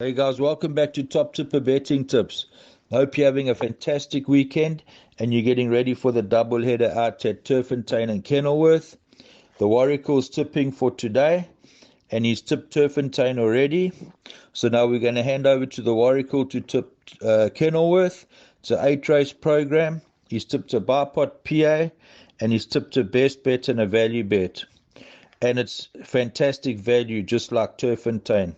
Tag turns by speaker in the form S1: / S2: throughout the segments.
S1: Hey guys, welcome back to Top Tipper Betting Tips. I hope you're having a fantastic weekend and you're getting ready for the double header out at Turfentine and Kenilworth. The Warricle's tipping for today and he's tipped Turfentine already. So now we're going to hand over to the Warricle to tip Kenilworth. It's an 8 race program. He's tipped a bipot PA and he's tipped a best bet and a value bet. And it's fantastic value just like Turfentine.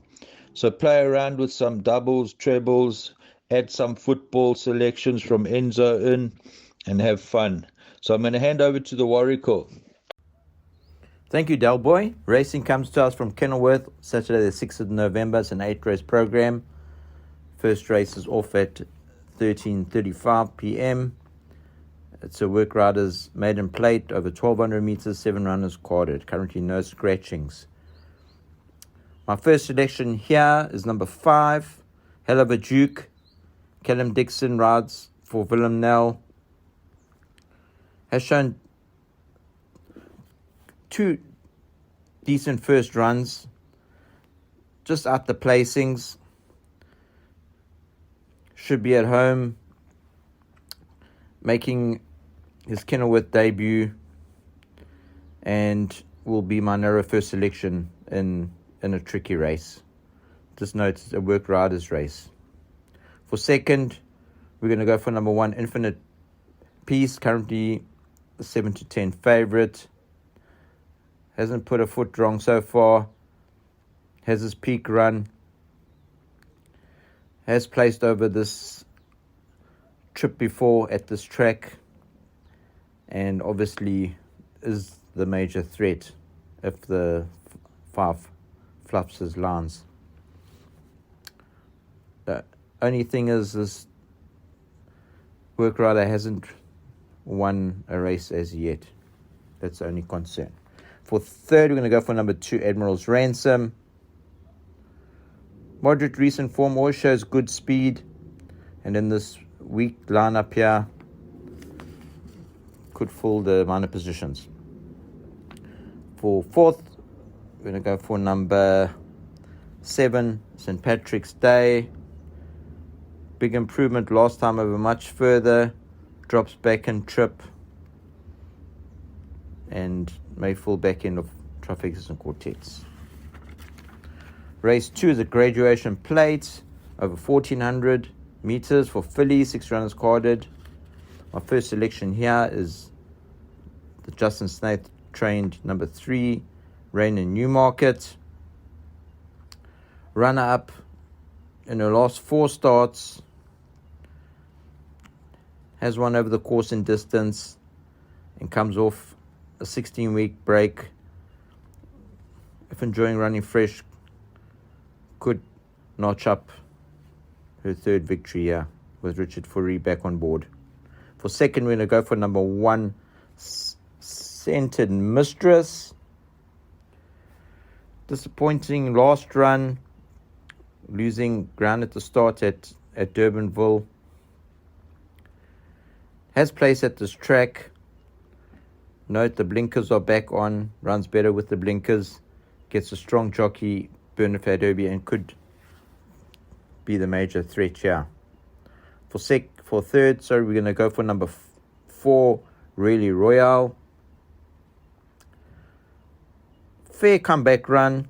S1: So play around with some doubles, trebles, add some football selections from Enzo in, and have fun. So I'm going to hand over to the Warricle.
S2: Thank you, Del Boy. Racing comes to us from Kenilworth, Saturday the 6th of November. It's an 8 race program. First race is off at 13:35 p.m. It's a work riders maiden plate over 1,200 meters, 7 runners quaded. Currently no scratchings. My first selection here is number 5, Hell of a Duke. Callum Dixon rides for Willem Nel. Has shown 2 decent first runs, just out the placings. Should be at home, making his Kenilworth debut, and will be my narrow first selection in a tricky race. Just note it's a work riders race. For second, we're going to go for number 1, Infinite Peace, currently the 7-10 favourite. Hasn't put a foot wrong so far. Has his peak run. Has placed over this trip before at this track. And obviously is the major threat if the 5 fluffs his lines. The only thing is this work rider hasn't won a race as yet. That's the only concern. For third, we're going to go for number 2, Admiral's Ransom. Moderate recent form always shows good speed. And in this weak lineup here, could fill the minor positions. For fourth, we're going to go for number 7, St. Patrick's Day. Big improvement last time over much further. Drops back in trip. And may fall back end of trifectas and quartets. Race 2 is a graduation plate over 1,400 meters for fillies, 6 runners carded. My first selection here is the Justin Snaith trained number 3, Rain in Newmarket. Runner up in her last 4 starts. Has won over the course in distance and comes off a 16-week break. If enjoying running fresh, could notch up her third victory here with Richard Fourie back on board. For second, we're going to go for number 1, Scented Mistress. Disappointing last run, losing ground at the start at Durbanville. Has placed at this track. Note the blinkers are back on, runs better with the blinkers, gets a strong jockey, Bernard Derby, and could be the major threat here. For third, we're going to go for number 4, Really Royale. Fair comeback run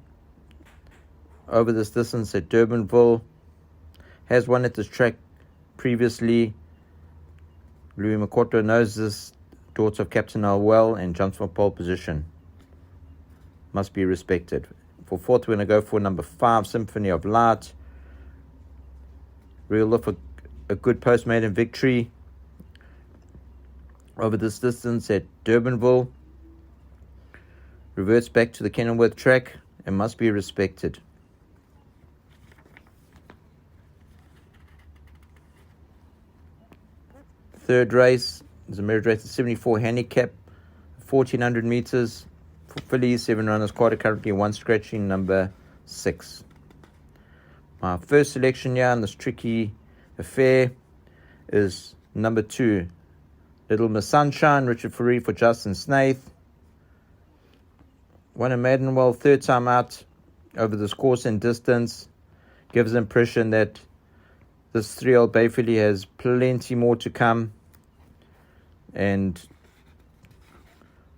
S2: over this distance at Durbanville. Has won at this track previously. Louis Makoto knows this daughter of Captain Al well and jumps from pole position. Must be respected. For fourth, we're going to go for number 5, Symphony of Light. Real look for a good post-maiden victory over this distance at Durbanville. Reverts back to the Kenilworth track and must be respected. Third race is a merit race of 74 handicap, 1,400 meters for fillies, 7 runners quaded, currently 1 scratching, number 6. My first selection here in this tricky affair is number 2, Little Miss Sunshine, Richard Fourie for Justin Snaith. Won a maiden well, third time out over this course and distance. gives the impression that this 3-year-old Bay filly has plenty more to come, and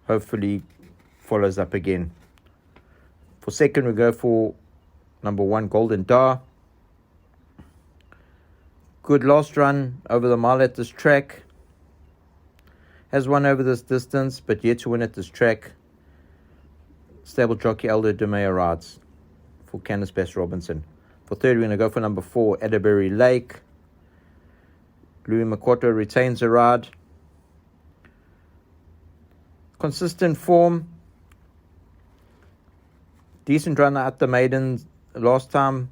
S2: hopefully follows up again. For second, we go for number 1, Golden Dar. Good last run over the mile at this track. Has won over this distance, but yet to win at this track. Stable jockey Aldo De Meyer rides for Candice Bass Robinson. For third, we're going to go for number 4, Adderbury Lake. Louis Makoto retains the ride. Consistent form. Decent runner at the maidens last time.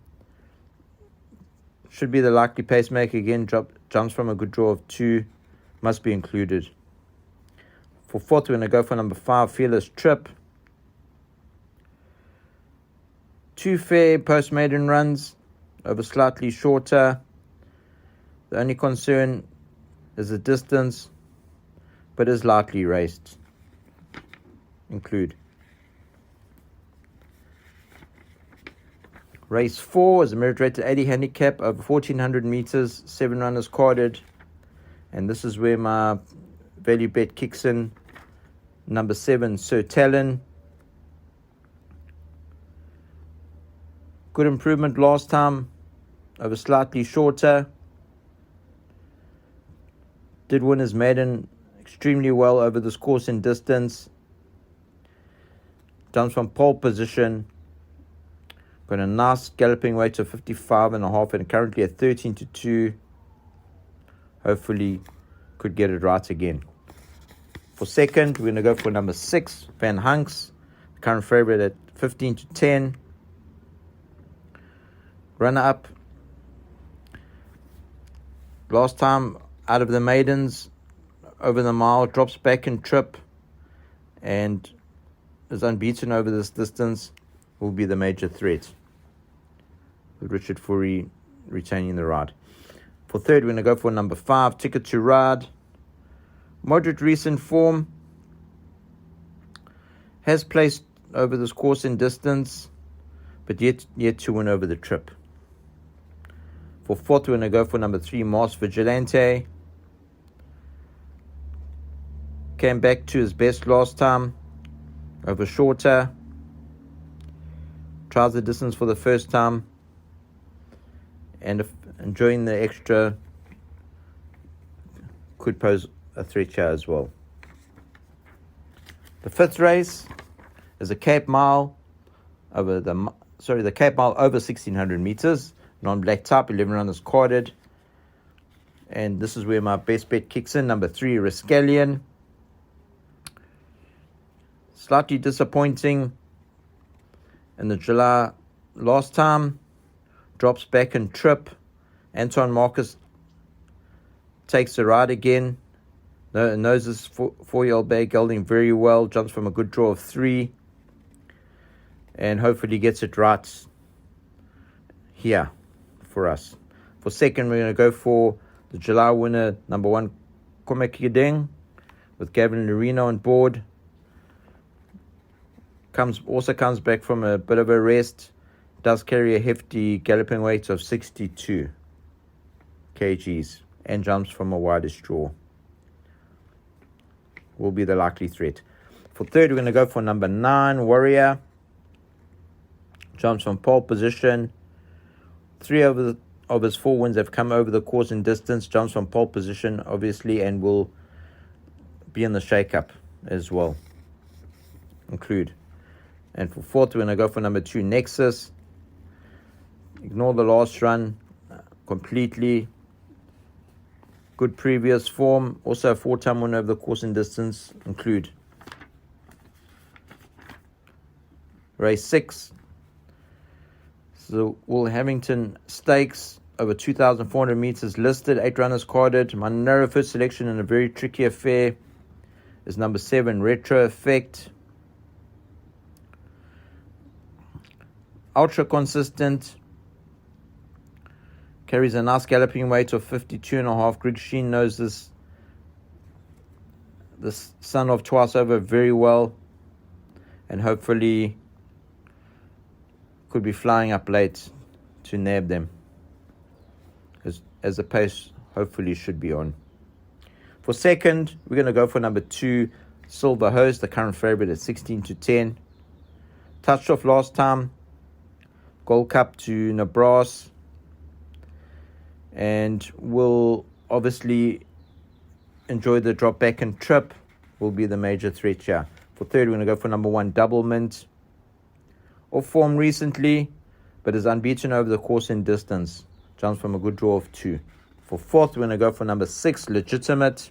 S2: Should be the likely pacemaker again. Jumps from a good draw of 2. Must be included. For fourth, we're going to go for number 5, Fearless Trip. 2 fair post-maiden runs over slightly shorter. The only concern is the distance, but is lightly raced. Include. Race 4 is a merit rated 80 handicap over 1400 meters, 7 runners carded, and this is where my value bet kicks in. Number 7, Sir Talon. Good improvement last time over slightly shorter. Did win his maiden extremely well over this course and distance. Jumps from pole position. Got a nice galloping weight of 55.5 and currently at 13-2. Hopefully could get it right again. For second, we're going to go for number 6, Van Hunks. Current favorite at 15-10. Runner up. Last time out of the maidens, over the mile, drops back in trip and is unbeaten over this distance. Will be the major threat, with Richard Fourie retaining the ride. For third, we're going to go for number 5, Ticket to Ride. Moderate recent form. Has placed over this course and distance, but yet to win over the trip. For fourth, we're going to go for number 3, Mars Vigilante. Came back to his best last time, over shorter. Tries the distance for the first time, and if enjoying the extra, could pose a threat here as well. The fifth race is a Cape Mile over the Cape Mile over 1600 meters, non-black type, 11 runners carded, and this is where my best bet kicks in. Number 3, Rascallion. Slightly disappointing in the July last time. Drops back in trip. Anton Marcus takes the ride again. Knows this 4-year-old bay gelding very well. Jumps from a good draw of 3. And hopefully gets it right here for us. For second, we're going to go for the July winner, number 1, Komekideng, with Gavin Lorino on board. Comes back from a bit of a rest. Does carry a hefty galloping weight of 62 kgs and jumps from a widest draw. Will be the likely threat. For third, we're going to go for number 9, Warrior. Jumps from pole position. 3 of his 4 wins have come over the course and distance. Jumps from pole position, obviously, and will be in the shake-up as well. Include. And for fourth, we're going to go for number 2, Nexus. Ignore the last run completely. Good previous form. Also a 4-time winner over the course and distance. Include. Race 6. So Will Hamilton Stakes over 2,400 meters listed. 8 runners carded. My narrow first selection in a very tricky affair is number 7, Retro Effect. Ultra consistent. Carries a nice galloping weight of 52.5. Greg Sheen knows this son of Twice Over very well, and hopefully could be flying up late to nab them, as the pace hopefully should be on. For second, we're going to go for number 2, Silver Host, the current favorite at 16-10. Touched off last time, Gold Cup to Nebraska, and will obviously enjoy the drop back and trip, will be the major threat here. For third, we're going to go for number 1, Double Mint. Off form recently, but is unbeaten over the course and distance. Jumps from a good draw of 2. For fourth, we're going to go for number 6, Legitimate.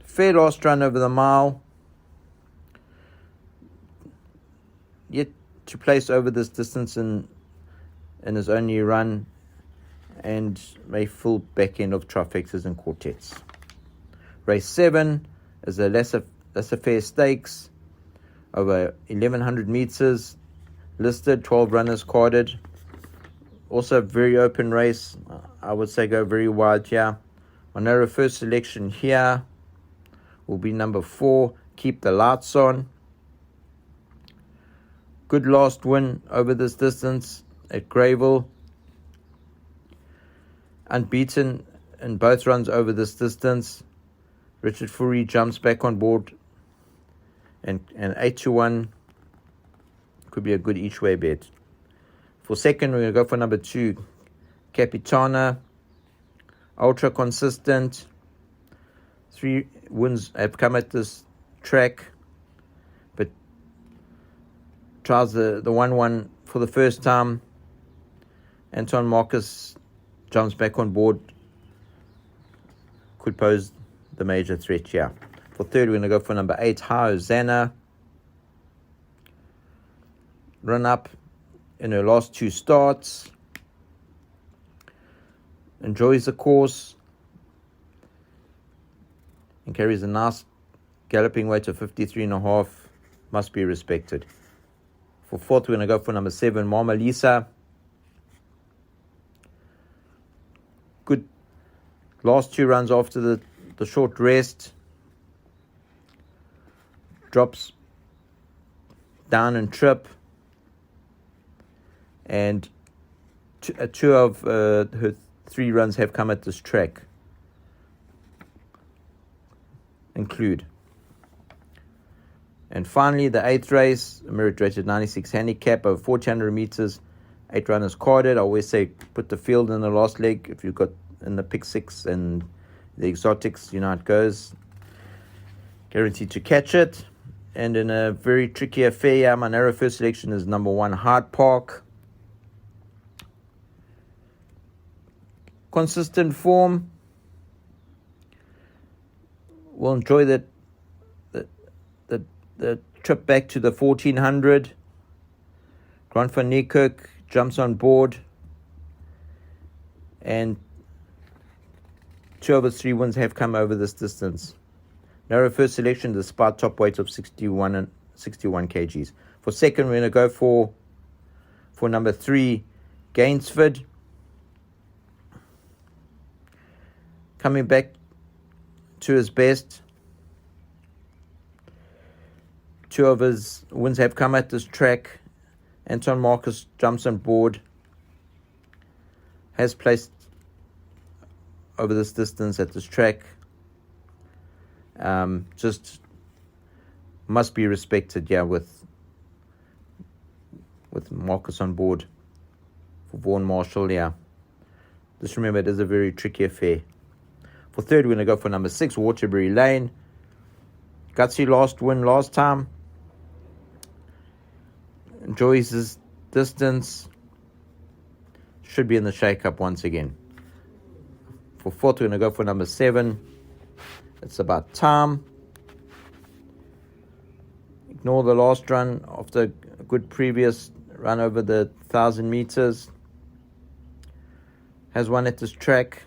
S2: Fair last run over the mile. Yet to place over this distance in his only run, and may full back end of trifectas and quartets. Race 7 is a lesser fair stakes over 1100 meters, listed 12 runners carded. Also a very open race. I would say go very wide here. My narrow first selection here will be number 4, Keep the Lights On. Good last win over this distance at Grayville. Unbeaten in both runs over this distance. Richard Fourie jumps back on board, and 8-1 could be a good each way bet. For second, we're going to go for number 2, Capitana. Ultra consistent. 3 wins have come at this track, but tries the 1-1 for the first time. Anton Marcus jumps back on board, could pose the major threat here. For third, we're going to go for number 8, Hosanna. Run up in her last 2 starts. Enjoys the course and carries a nice galloping weight of 53.5. Must be respected. For fourth, we're going to go for number 7, Mama Lisa. Good last 2 runs after the short rest. Drops down and trip. And 2 of her 3 runs have come at this track. Include. And finally, the 8th race, a merit rated 96 handicap over 400 meters, 8 runners carded. I always say put the field in the last leg. If you've got in the pick 6 and the exotics, you know how it goes. Guaranteed to catch it. And in a very tricky affair, my narrow first selection is number 1, Hyde Park. Consistent form. We'll enjoy the trip back to the 1400. Grant van Niekerk jumps on board, and 2 of his 3 wins have come over this distance. Narrow first selection despite top weight of 61 kgs. For second, we're going to go for number 3, Gainsford. Coming back to his best. 2 of his wins have come at this track. Anton Marcus jumps on board. Has placed over this distance at this track. Just must be respected, yeah, with Marcus on board for Vaughan Marshall, yeah. Just remember, it is a very tricky affair. For third, we're going to go for number 6, Waterbury Lane. Gutsy last win last time. Enjoys his distance. Should be in the shake-up once again. For fourth, we're going to go for number 7. It's About Time. Ignore the last run after a good previous run over the 1,000 meters. Has won at this track.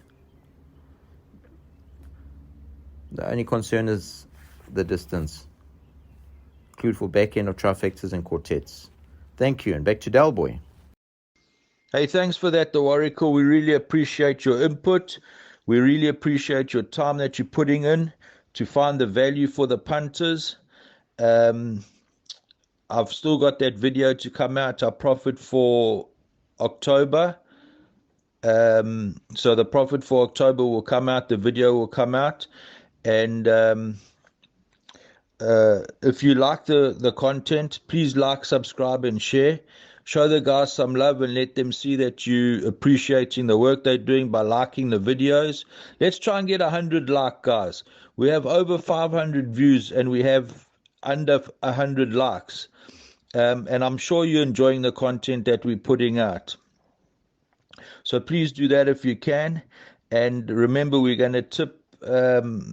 S2: The only concern is the distance. Include for back end of trifectas and quartets. Thank you, and back to Dalboy.
S1: Hey, thanks for that, the Oracle. We really appreciate your input. We really appreciate your time that you're putting in to find the value for the punters. I I've still got that video to come out, our profit for October. So the profit for October will come out, the video will come out, and if you like the content, please like, subscribe, and share. Show the guys some love and let them see that you appreciating the work they're doing by liking the videos. Let's try and get 100 guys. We have over 500 views and we have under 100 likes. And I'm sure you're enjoying the content that we're putting out. So please do that if you can. And remember, we're going to tip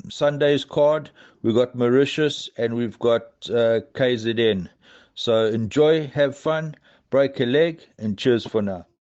S1: Sunday's card. We've got Mauritius and we've got KZN. So enjoy, have fun, break a leg, and cheers for now.